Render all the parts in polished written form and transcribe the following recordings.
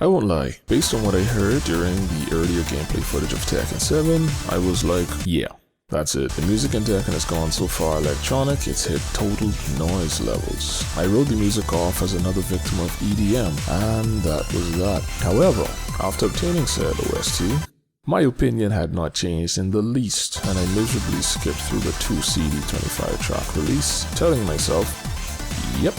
I won't lie, based on what I heard during the earlier gameplay footage of Tekken 7, I was like, yeah, that's it. The music in Tekken has gone so far electronic, it's hit total noise levels. I wrote the music off as another victim of EDM, and that was that. However, after obtaining said OST, my opinion had not changed in the least, and I miserably skipped through the 2 CD 25 track release, telling myself, yep,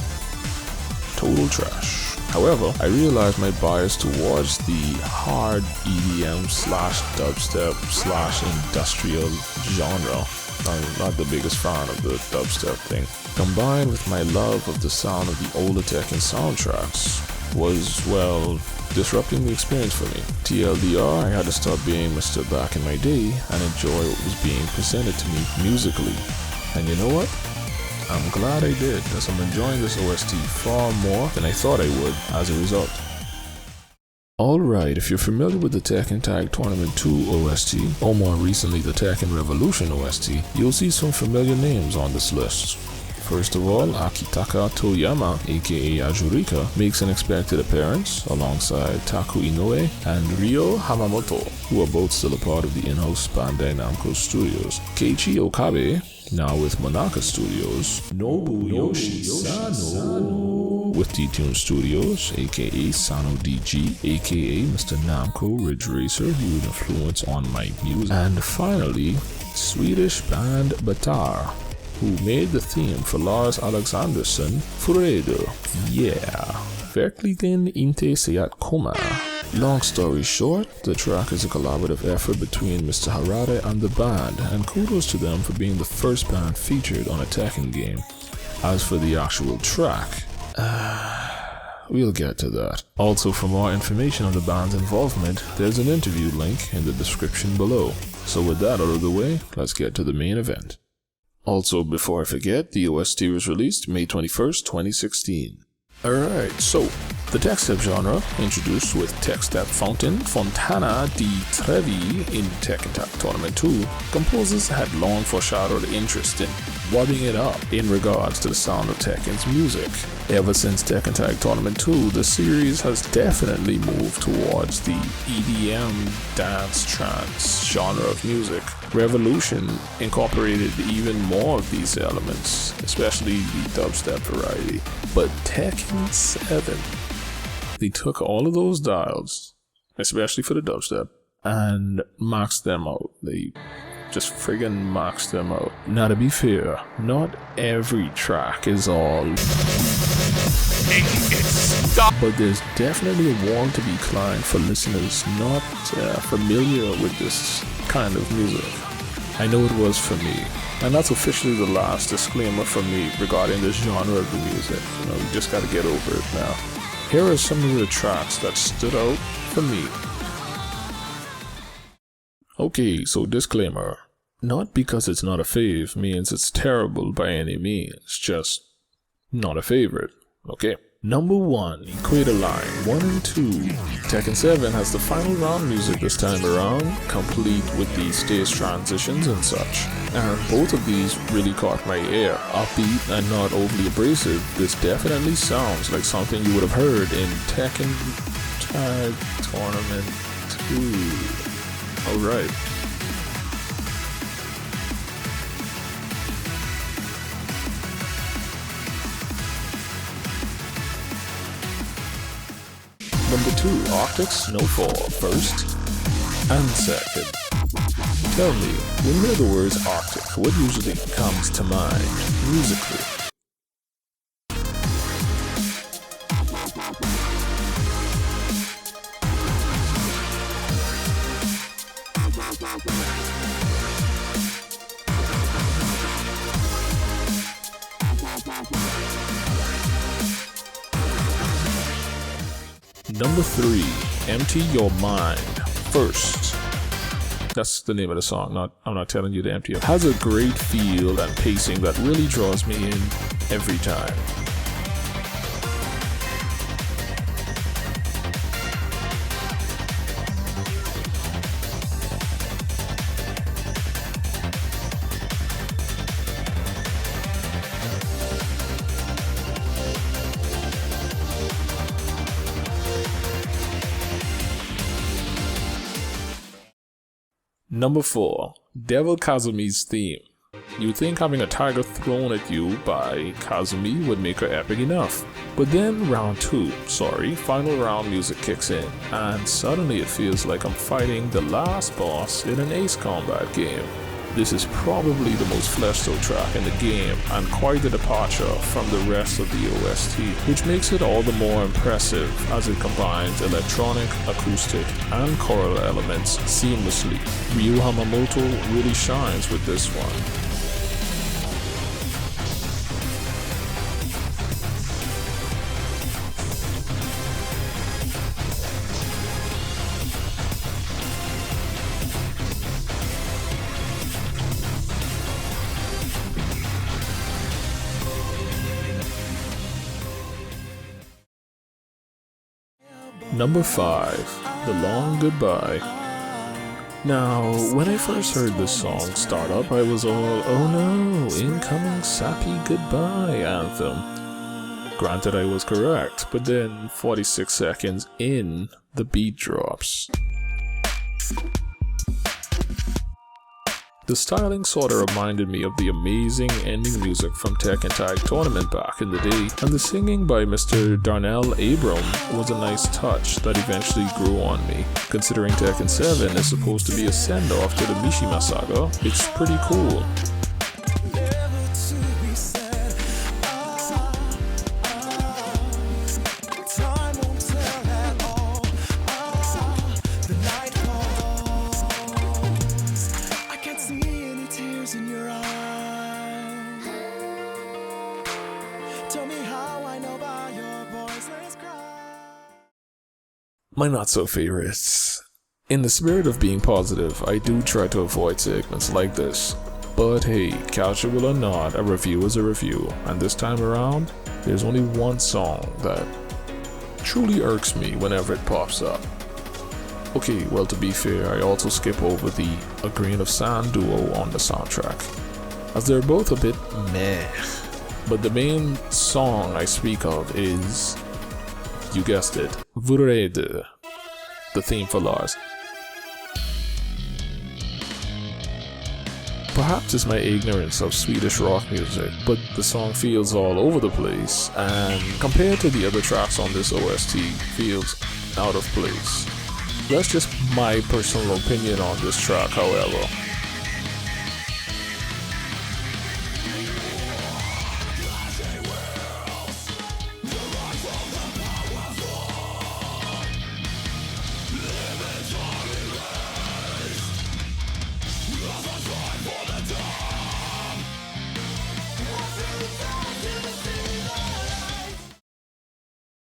total trash. However, I realized my bias towards the hard EDM / dubstep / industrial genre. I'm not the biggest fan of the dubstep thing. Combined with my love of the sound of the older Tekken soundtracks was, well, disrupting the experience for me. TLDR, I had to stop being Mr. Back in my day and enjoy what was being presented to me musically. And you know what? I'm glad I did, as I'm enjoying this OST far more than I thought I would as a result. Alright, if you're familiar with the Tekken Tag Tournament 2 OST, or more recently the Tekken Revolution OST, you'll see some familiar names on this list. First of all, Akitaka Toyama, aka Ajurika, makes an expected appearance alongside Taku Inoue and Ryo Hamamoto, who are both still a part of the in-house Bandai Namco Studios. Keiichi Okabe, now with Monaka Studios, Nobuyoshi Sano with D-Tune Studios, aka Sano DG, aka Mr. Namco Ridge Racer, who would influence on my music, and finally, Swedish band Batar, who made the theme for Lars Alexandersson, Fredo. Yeah, verkligen inte se att komma. Long story short, the track is a collaborative effort between Mr. Harada and the band, and kudos to them for being the first band featured on a Tekken game. As for the actual track, we'll get to that. Also, for more information on the band's involvement, there's an interview link in the description below. So with that out of the way, let's get to the main event. Also, before I forget, the OST was released May 21st, 2016. Alright, so the tech step genre, introduced with tech step Fountain Fontana di Trevi in Tekken Tag Tournament 2, composers had long foreshadowed interest in warming it up in regards to the sound of Tekken's music. Ever since Tekken Tag Tournament 2, the series has definitely moved towards the EDM dance trance genre of music. Revolution incorporated even more of these elements, especially the dubstep variety. But Tekken 7, they took all of those dials, especially for the dubstep, and maxed them out. They just friggin' maxed them out. Now, to be fair, not every track is all, but there's definitely a wall to be climbed for listeners not familiar with this kind of music. I know it was for me, and that's officially the last disclaimer from me regarding this genre of the music. You know, you just gotta get over it now. Here are some of the tracks that stood out for me. Okay, so disclaimer. Not because it's not a fave means it's terrible by any means, just not a favorite, okay? Number 1, Equator Line 1 and 2. Tekken 7 has the final round music this time around, complete with the stage transitions and such. And both of these really caught my ear. Upbeat and not overly abrasive, this definitely sounds like something you would have heard in Tekken Tag Tournament 2. Alright. Number 2, Arctic Snowfall, first and second. Tell me, when you hear the words Arctic, what usually comes to mind musically? Number 3, Empty Your Mind, first. That's the name of the song, I'm not telling you to empty it. Has a great feel and pacing that really draws me in every time. Number 4. Devil Kazumi's theme. You'd think having a tiger thrown at you by Kazumi would make her epic enough. But then final round music kicks in, and suddenly it feels like I'm fighting the last boss in an Ace Combat game. This is probably the most fleshed out track in the game, and quite a departure from the rest of the OST, which makes it all the more impressive as it combines electronic, acoustic, and choral elements seamlessly. Ryu Hamamoto really shines with this one. Number 5. The Long Goodbye. Now, when I first heard this song start up, I was all, oh no, incoming sappy goodbye anthem. Granted, I was correct, but then 46 seconds in, the beat drops. The styling sorta reminded me of the amazing ending music from Tekken Tag Tournament back in the day, and the singing by Mr. Darnell Abram was a nice touch that eventually grew on me. Considering Tekken 7 is supposed to be a send-off to the Mishima saga, it's pretty cool. My not-so-favorites. In the spirit of being positive, I do try to avoid segments like this. But hey, casual or not, a review is a review, and this time around, there's only one song that truly irks me whenever it pops up. Okay, well, to be fair, I also skip over the A Grain of Sand duo on the soundtrack, as they're both a bit meh. But the main song I speak of is, you guessed it, Vrede, the theme for Lars. Perhaps it's my ignorance of Swedish rock music, but the song feels all over the place, and compared to the other tracks on this OST, feels out of place. That's just my personal opinion on this track, however.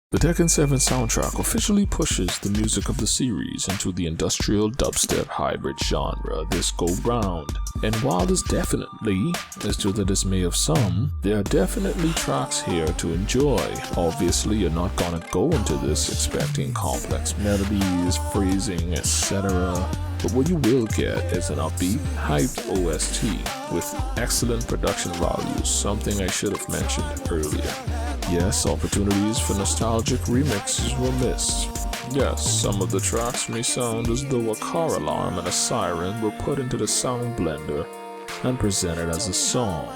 The Tekken 7 soundtrack officially pushes the music of the series into the industrial dubstep hybrid genre this go round. And while this definitely is to the dismay of some, there are definitely tracks here to enjoy. Obviously, you're not gonna go into this expecting complex melodies, phrasing, etc. But what you will get is an upbeat, hyped OST with excellent production values, something I should have mentioned earlier. Yes, opportunities for nostalgic remixes were missed. Yes, some of the tracks may sound as though a car alarm and a siren were put into the sound blender and presented as a song.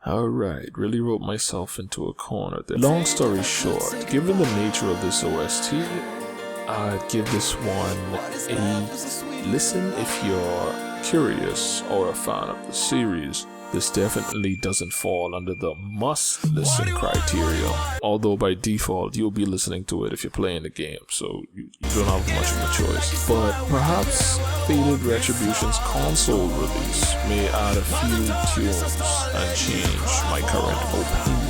Alright, really wrote myself into a corner there. Long story short, given the nature of this OST, I'd give this one a listen if you're curious or a fan of the series. This definitely doesn't fall under the must-listen criteria, although by default you'll be listening to it if you're playing the game, so you don't have much of a choice. But perhaps Faded Retribution's console release may add a few tunes and change my current opinion.